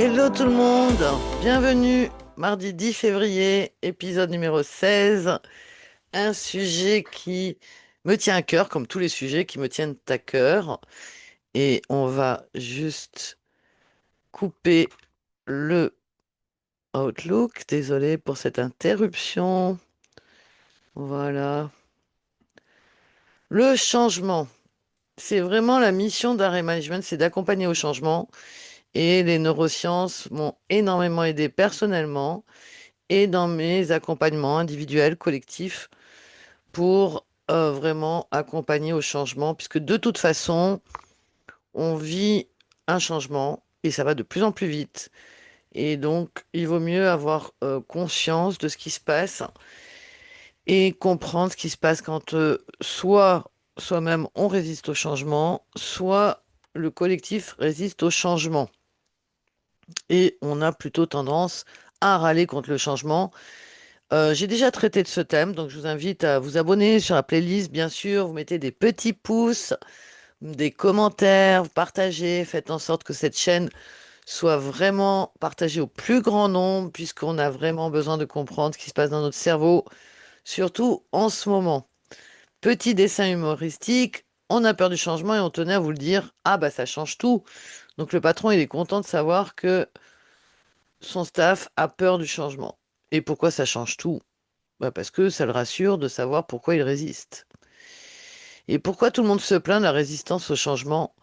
Hello tout le monde, bienvenue mardi 10 février, épisode numéro 16. Un sujet qui me tient à cœur, comme tous les sujets qui me tiennent à cœur. Et on va juste couper le Outlook. Désolé pour cette interruption. Voilà. Le changement. C'est vraiment la mission d'Arrêt Management, c'est d'accompagner au changement. Et les neurosciences m'ont énormément aidé personnellement et dans mes accompagnements individuels, collectifs, pour vraiment accompagner au changement, puisque de toute façon, on vit un changement et ça va de plus en plus vite. Et donc, il vaut mieux avoir conscience de ce qui se passe et comprendre ce qui se passe quand soit soi-même on résiste au changement, soit le collectif résiste au changement. Et on a plutôt tendance à râler contre le changement. J'ai déjà traité de ce thème, donc je vous invite à vous abonner sur la playlist, bien sûr. Vous mettez des petits pouces, des commentaires, vous partagez, faites en sorte que cette chaîne soit vraiment partagée au plus grand nombre, puisqu'on a vraiment besoin de comprendre ce qui se passe dans notre cerveau, surtout en ce moment. Petit dessin humoristique, on a peur du changement et on tenait à vous le dire, ah bah ça change tout. Donc le patron, il est content de savoir que son staff a peur du changement. Et pourquoi ça change tout? Bah parce que ça le rassure de savoir pourquoi il résiste. Et pourquoi tout le monde se plaint de la résistance au changement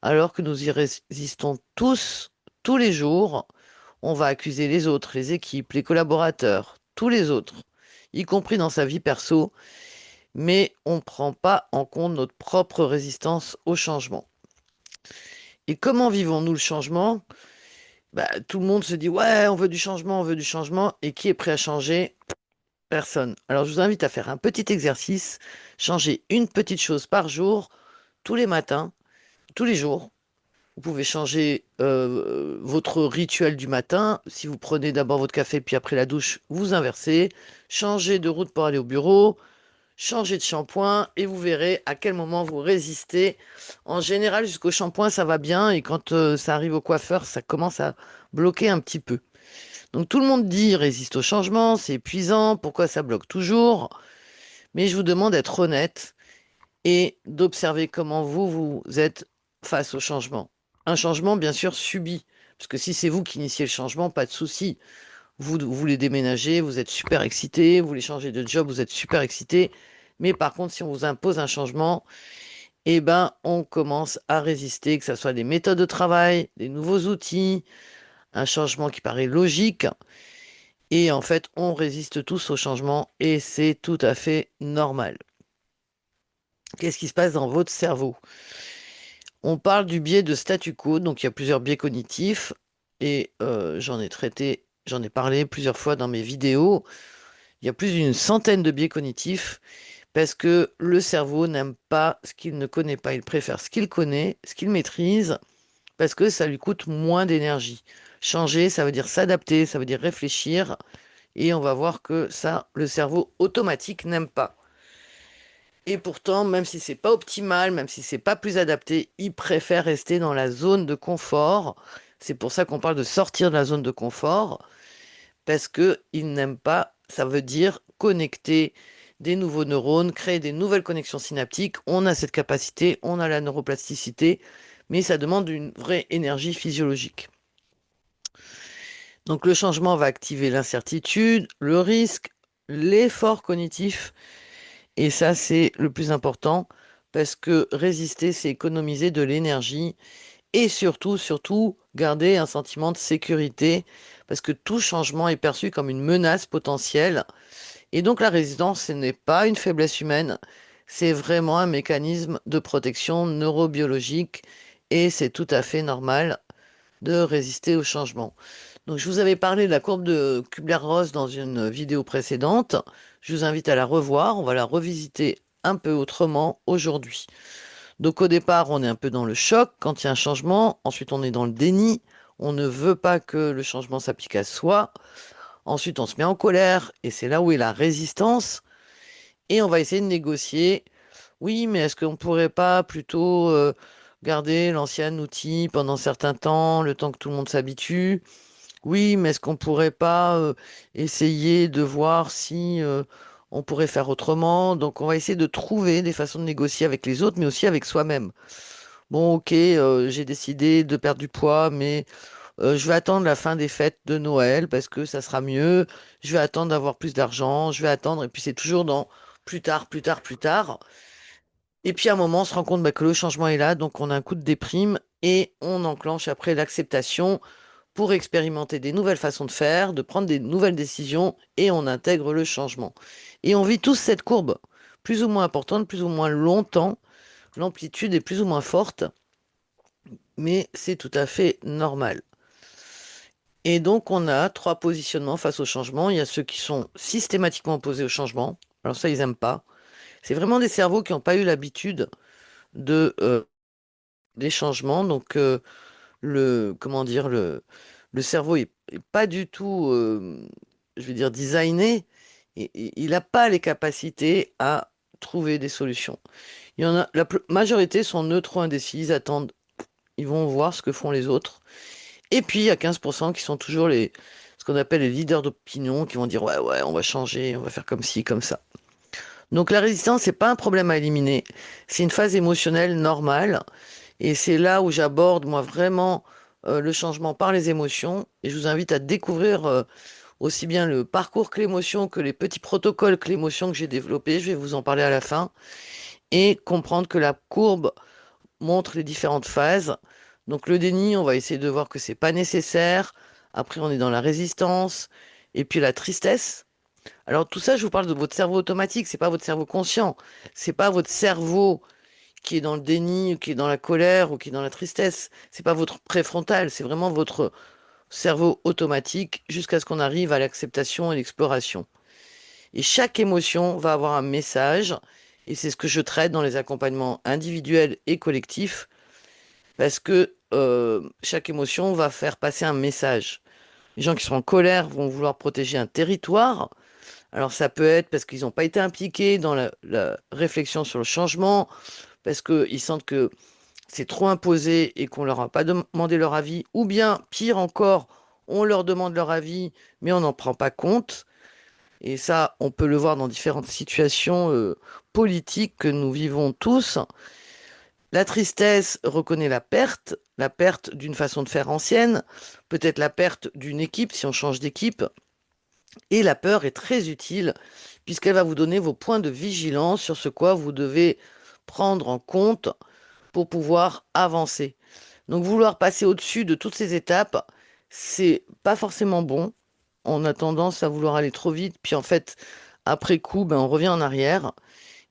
alors que nous y résistons tous, tous les jours? On va accuser les autres, les équipes, les collaborateurs, tous les autres, y compris dans sa vie perso, mais on ne prend pas en compte notre propre résistance au changement. Et comment vivons-nous le changement? Bah, tout le monde se dit, ouais, on veut du changement, on veut du changement, et qui est prêt à changer? Personne. Alors, je vous invite à faire un petit exercice, changer une petite chose par jour, tous les matins, tous les jours. Vous pouvez changer votre rituel du matin. Si vous prenez d'abord votre café, puis après la douche, vous inversez. Changez de route pour aller au bureau. Changez de shampoing et vous verrez à quel moment vous résistez. En général, jusqu'au shampoing, ça va bien. Et quand ça arrive au coiffeur, ça commence à bloquer un petit peu. Donc tout le monde dit résiste au changement, c'est épuisant, pourquoi ça bloque toujours? Mais je vous demande d'être honnête et d'observer comment vous êtes face au changement. Un changement, bien sûr, subi. Parce que si c'est vous qui initiez le changement, pas de souci. Vous voulez déménager, vous êtes super excité, vous voulez changer de job, vous êtes super excité. Mais par contre, si on vous impose un changement, eh ben, on commence à résister, que ce soit des méthodes de travail, des nouveaux outils, un changement qui paraît logique. Et en fait, on résiste tous au changement et c'est tout à fait normal. Qu'est-ce qui se passe dans votre cerveau? On parle du biais de statu quo, donc il y a plusieurs biais cognitifs et j'en ai parlé plusieurs fois dans mes vidéos. Il y a plus d'une centaine de biais cognitifs parce que le cerveau n'aime pas ce qu'il ne connaît pas. Il préfère ce qu'il connaît, ce qu'il maîtrise, parce que ça lui coûte moins d'énergie. Changer, ça veut dire s'adapter, ça veut dire réfléchir, et on va voir que ça, le cerveau automatique n'aime pas. Et pourtant, même si c'est pas optimal, même si c'est pas plus adapté, il préfère rester dans la zone de confort. C'est pour ça qu'on parle de sortir de la zone de confort, parce que il n'aime pas, ça veut dire connecter des nouveaux neurones, créer des nouvelles connexions synaptiques. On a cette capacité, on a la neuroplasticité, mais ça demande une vraie énergie physiologique. Donc le changement va activer l'incertitude, le risque, l'effort cognitif. Et ça, c'est le plus important parce que résister, c'est économiser de l'énergie et surtout, garder un sentiment de sécurité parce que tout changement est perçu comme une menace potentielle. Et donc la résistance, ce n'est pas une faiblesse humaine, c'est vraiment un mécanisme de protection neurobiologique et c'est tout à fait normal de résister au changement. Donc, je vous avais parlé de la courbe de Kubler-Ross dans une vidéo précédente. Je vous invite à la revoir. On va la revisiter un peu autrement aujourd'hui. Donc, au départ, on est un peu dans le choc quand il y a un changement. Ensuite, on est dans le déni. On ne veut pas que le changement s'applique à soi. Ensuite, on se met en colère et c'est là où est la résistance. Et on va essayer de négocier. Oui, mais est-ce qu'on ne pourrait pas plutôt garder l'ancien outil pendant certains temps, le temps que tout le monde s'habitue. Oui, mais est-ce qu'on pourrait pas essayer de voir si on pourrait faire autrement? Donc, on va essayer de trouver des façons de négocier avec les autres, mais aussi avec soi-même. Bon, ok, j'ai décidé de perdre du poids, mais je vais attendre la fin des fêtes de Noël parce que ça sera mieux. Je vais attendre d'avoir plus d'argent. Je vais attendre. Et puis, c'est toujours dans plus tard, plus tard, plus tard. Et puis, à un moment, on se rend compte bah, que le changement est là. Donc, on a un coup de déprime et on enclenche après l'acceptation pour expérimenter des nouvelles façons de faire, de prendre des nouvelles décisions et on intègre le changement. Et on vit tous cette courbe, plus ou moins importante, plus ou moins longtemps. L'amplitude est plus ou moins forte, mais c'est tout à fait normal. Et donc, on a trois positionnements face au changement. Il y a ceux qui sont systématiquement opposés au changement. Alors ça, ils n'aiment pas. C'est vraiment des cerveaux qui n'ont pas eu l'habitude de, des changements. Donc, comment dire, le cerveau est pas du tout, je vais dire, designé. Il n'a pas les capacités à trouver des solutions. Il y en a, majorité sont neutro-indécis. Ils attendent, ils vont voir ce que font les autres. Et puis, il y a 15% qui sont toujours ce qu'on appelle les leaders d'opinion, qui vont dire, ouais, ouais, on va changer, on va faire comme ci, comme ça. Donc, la résistance, c'est pas un problème à éliminer. C'est une phase émotionnelle normale. Et c'est là où j'aborde, moi, vraiment, le changement par les émotions. Et je vous invite à découvrir, aussi bien le parcours que l'émotion, que les petits protocoles que l'émotion que j'ai développés. Je vais vous en parler à la fin. Et comprendre que la courbe montre les différentes phases. Donc le déni, on va essayer de voir que c'est pas nécessaire. Après, on est dans la résistance et puis la tristesse. Alors tout ça, je vous parle de votre cerveau automatique, c'est pas votre cerveau conscient. C'est pas votre cerveau qui est dans le déni, ou qui est dans la colère ou qui est dans la tristesse. C'est pas votre préfrontal, c'est vraiment votre cerveau automatique jusqu'à ce qu'on arrive à l'acceptation et l'exploration. Et chaque émotion va avoir un message et c'est ce que je traite dans les accompagnements individuels et collectifs parce que chaque émotion va faire passer un message. Les gens qui sont en colère vont vouloir protéger un territoire. Alors ça peut être parce qu'ils n'ont pas été impliqués dans la réflexion sur le changement, parce qu'ils sentent que c'est trop imposé et qu'on leur a pas demandé leur avis, ou bien pire encore, on leur demande leur avis, mais on n'en prend pas compte. Et ça, on peut le voir dans différentes situations politiques que nous vivons tous. La tristesse reconnaît la perte d'une façon de faire ancienne, peut-être la perte d'une équipe si on change d'équipe. Et la peur est très utile puisqu'elle va vous donner vos points de vigilance sur ce quoi vous devez prendre en compte pour pouvoir avancer. Donc vouloir passer au-dessus de toutes ces étapes, c'est pas forcément bon. On a tendance à vouloir aller trop vite, puis en fait, après coup, ben, on revient en arrière.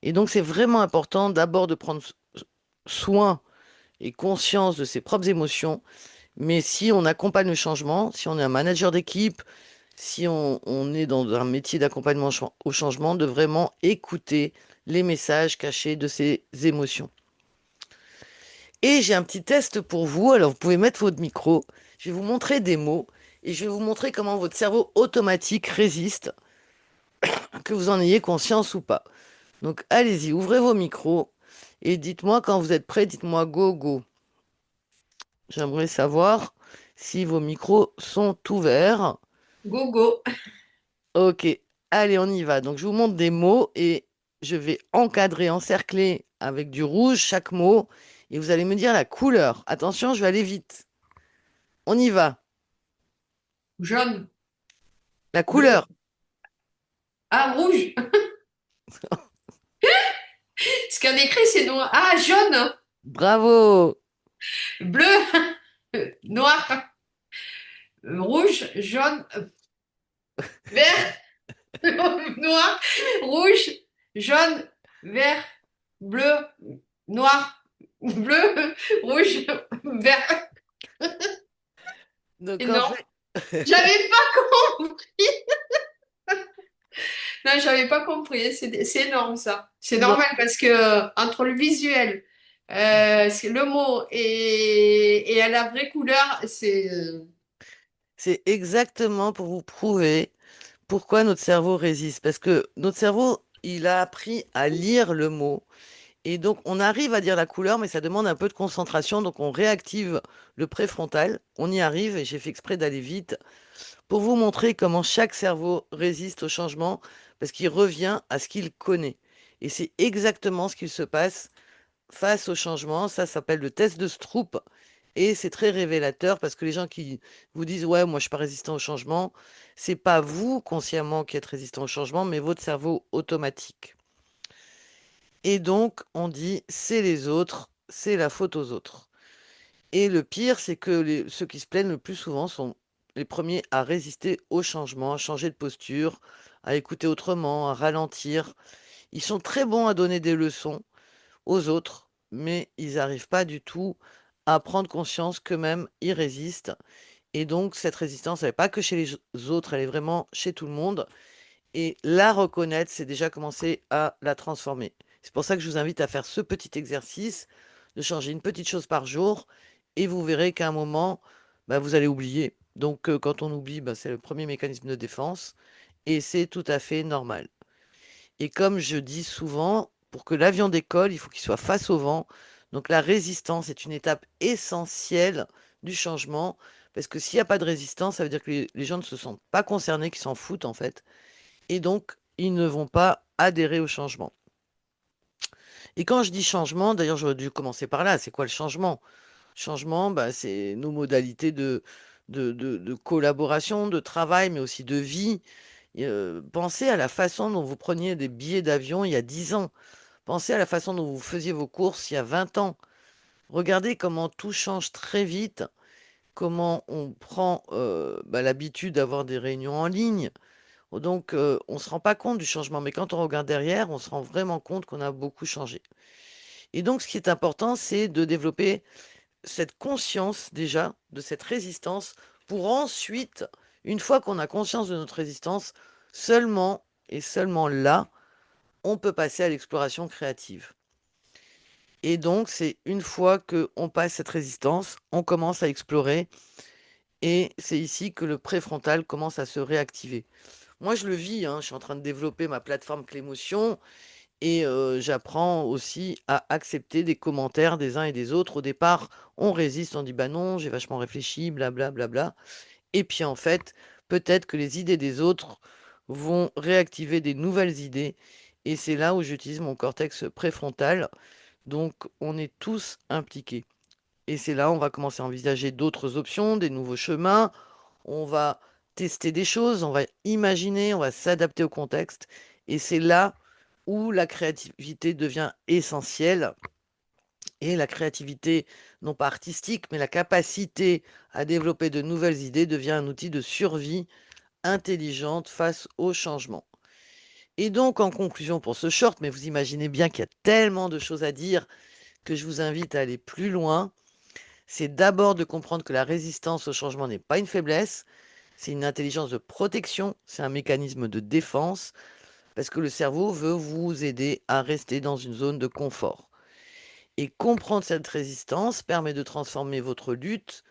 Et donc c'est vraiment important d'abord de prendre soin et conscience de ses propres émotions. Mais si on accompagne le changement, si on est un manager d'équipe, si on est dans un métier d'accompagnement au changement, de vraiment écouter les messages cachés de ces émotions. Et j'ai un petit test pour vous. Alors, vous pouvez mettre votre micro. Je vais vous montrer des mots et je vais vous montrer comment votre cerveau automatique résiste, que vous en ayez conscience ou pas. Donc, allez-y, ouvrez vos micros et dites-moi quand vous êtes prêts, dites-moi go, go. J'aimerais savoir si vos micros sont ouverts. Go, go. Ok, allez, on y va. Donc, je vous montre des mots et je vais encadrer, encercler avec du rouge chaque mot et vous allez me dire la couleur. Attention, je vais aller vite. On y va. Jaune, La bleu. couleur. Ah, rouge. Ce qu'il y a écrit, c'est noir. Ah, jaune, Bravo. bleu, noir, rouge, jaune, vert, noir, rouge, jaune, vert, bleu, noir, bleu, rouge, vert. Donc, en Énorme. fait, J'avais pas compris. Non, j'avais pas compris. C'est énorme ça. C'est non, normal parce que entre le visuel, c'est le mot et la vraie couleur, c'est c'est exactement pour vous prouver pourquoi notre cerveau résiste. Parce que notre cerveau, il a appris à lire le mot Et donc, on arrive à dire la couleur, mais ça demande un peu de concentration. Donc, on réactive le préfrontal. On y arrive et j'ai fait exprès d'aller vite pour vous montrer comment chaque cerveau résiste au changement parce qu'il revient à ce qu'il connaît. Et c'est exactement ce qu'il se passe face au changement. Ça s'appelle le test de Stroop et c'est très révélateur parce que les gens qui vous disent ouais, moi je suis pas résistant au changement, c'est pas vous consciemment qui êtes résistant au changement, mais votre cerveau automatique. Et donc on dit c'est les autres, c'est la faute aux autres. Et le pire, c'est que ceux qui se plaignent le plus souvent sont les premiers à résister au changement, à changer de posture, à écouter autrement, à ralentir. Ils sont très bons à donner des leçons aux autres, mais ils n'arrivent pas du tout à prendre conscience qu'eux-mêmes, ils résistent. Et donc, cette résistance, elle n'est pas que chez les autres, elle est vraiment chez tout le monde. Et la reconnaître, c'est déjà commencer à la transformer. C'est pour ça que je vous invite à faire ce petit exercice, de changer une petite chose par jour, et vous verrez qu'à un moment, bah, vous allez oublier. Donc, quand on oublie, bah, c'est le premier mécanisme de défense, et c'est tout à fait normal. Et comme je dis souvent, pour que l'avion décolle, il faut qu'il soit face au vent. Donc la résistance est une étape essentielle du changement, parce que s'il n'y a pas de résistance, ça veut dire que les gens ne se sentent pas concernés, qu'ils s'en foutent en fait, et donc ils ne vont pas adhérer au changement. Et quand je dis changement, d'ailleurs j'aurais dû commencer par là, c'est quoi le changement? Changement, bah, c'est nos modalités de collaboration, de travail, mais aussi de vie. Et, pensez à la façon dont vous preniez des billets d'avion il y a 10 ans. Pensez à la façon dont vous faisiez vos courses il y a 20 ans. Regardez comment tout change très vite, comment on prend bah, l'habitude d'avoir des réunions en ligne. Donc, on ne se rend pas compte du changement, mais quand on regarde derrière, on se rend vraiment compte qu'on a beaucoup changé. Et donc, ce qui est important, c'est de développer cette conscience déjà de cette résistance pour ensuite, une fois qu'on a conscience de notre résistance, seulement et seulement là, on peut passer à l'exploration créative. Et donc, c'est une fois qu'on passe cette résistance, on commence à explorer et c'est ici que le préfrontal commence à se réactiver. Moi, je le vis, hein, je suis en train de développer ma plateforme Clémotion et j'apprends aussi à accepter des commentaires des uns et des autres. Au départ, on résiste, on dit bah non, j'ai vachement réfléchi, blabla, blabla. Et puis en fait, peut-être que les idées des autres vont réactiver des nouvelles idées. Et c'est là où j'utilise mon cortex préfrontal. Donc on est tous impliqués. Et c'est là où on va commencer à envisager d'autres options, des nouveaux chemins. On va tester des choses, on va imaginer, on va s'adapter au contexte. Et c'est là où la créativité devient essentielle. Et la créativité, non pas artistique, mais la capacité à développer de nouvelles idées devient un outil de survie intelligente face au changement. Et donc, en conclusion pour ce short, mais vous imaginez bien qu'il y a tellement de choses à dire que je vous invite à aller plus loin, c'est d'abord de comprendre que la résistance au changement n'est pas une faiblesse, c'est une intelligence de protection, c'est un mécanisme de défense, parce que le cerveau veut vous aider à rester dans une zone de confort. Et comprendre cette résistance permet de transformer votre lutte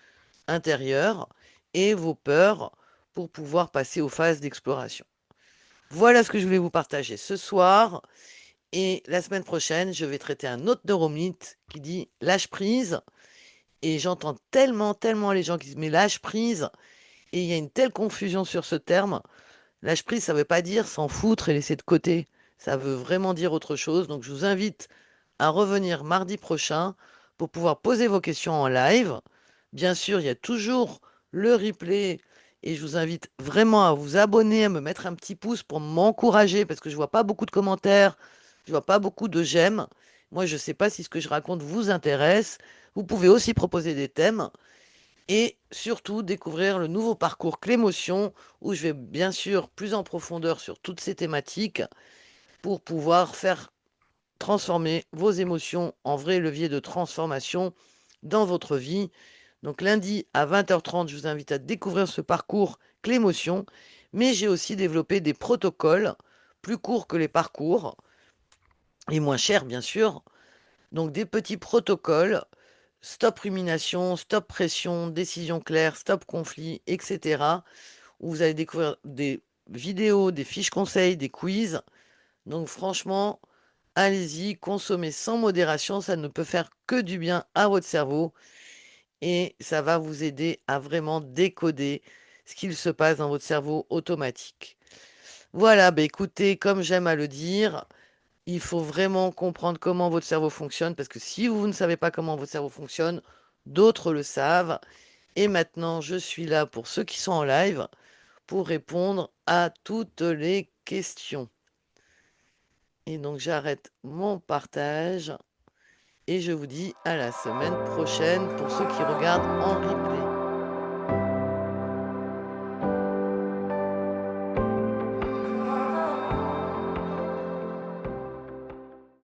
intérieure et vos peurs pour pouvoir passer aux phases d'exploration. Voilà ce que je voulais vous partager ce soir. Et la semaine prochaine, je vais traiter un autre neuromythe qui dit lâche prise. Et j'entends tellement, tellement les gens qui disent mais lâche prise. Et il y a une telle confusion sur ce terme. Lâche prise, ça ne veut pas dire s'en foutre et laisser de côté. Ça veut vraiment dire autre chose. Donc je vous invite à revenir mardi prochain pour pouvoir poser vos questions en live. Bien sûr, il y a toujours le replay et je vous invite vraiment à vous abonner, à me mettre un petit pouce pour m'encourager parce que je vois pas beaucoup de commentaires, je vois pas beaucoup de j'aime. Moi, je ne sais pas si ce que je raconte vous intéresse. Vous pouvez aussi proposer des thèmes et surtout découvrir le nouveau parcours Clémotion où je vais bien sûr plus en profondeur sur toutes ces thématiques pour pouvoir faire transformer vos émotions en vrai levier de transformation dans votre vie. Donc lundi à 20h30, je vous invite à découvrir ce parcours Clémotion, mais j'ai aussi développé des protocoles plus courts que les parcours et moins chers bien sûr. Donc des petits protocoles, stop rumination, stop pression, décision claire, stop conflit, etc. où vous allez découvrir des vidéos, des fiches conseils, des quiz. Donc franchement, allez-y, consommez sans modération, ça ne peut faire que du bien à votre cerveau et ça va vous aider à vraiment décoder ce qu'il se passe dans votre cerveau automatique. Voilà, bah écoutez, comme j'aime à le dire, il faut vraiment comprendre comment votre cerveau fonctionne parce que si vous ne savez pas comment votre cerveau fonctionne, d'autres le savent. Et maintenant, je suis là pour ceux qui sont en live pour répondre à toutes les questions. Et donc, j'arrête mon partage et je vous dis à la semaine prochaine pour ceux qui regardent en replay.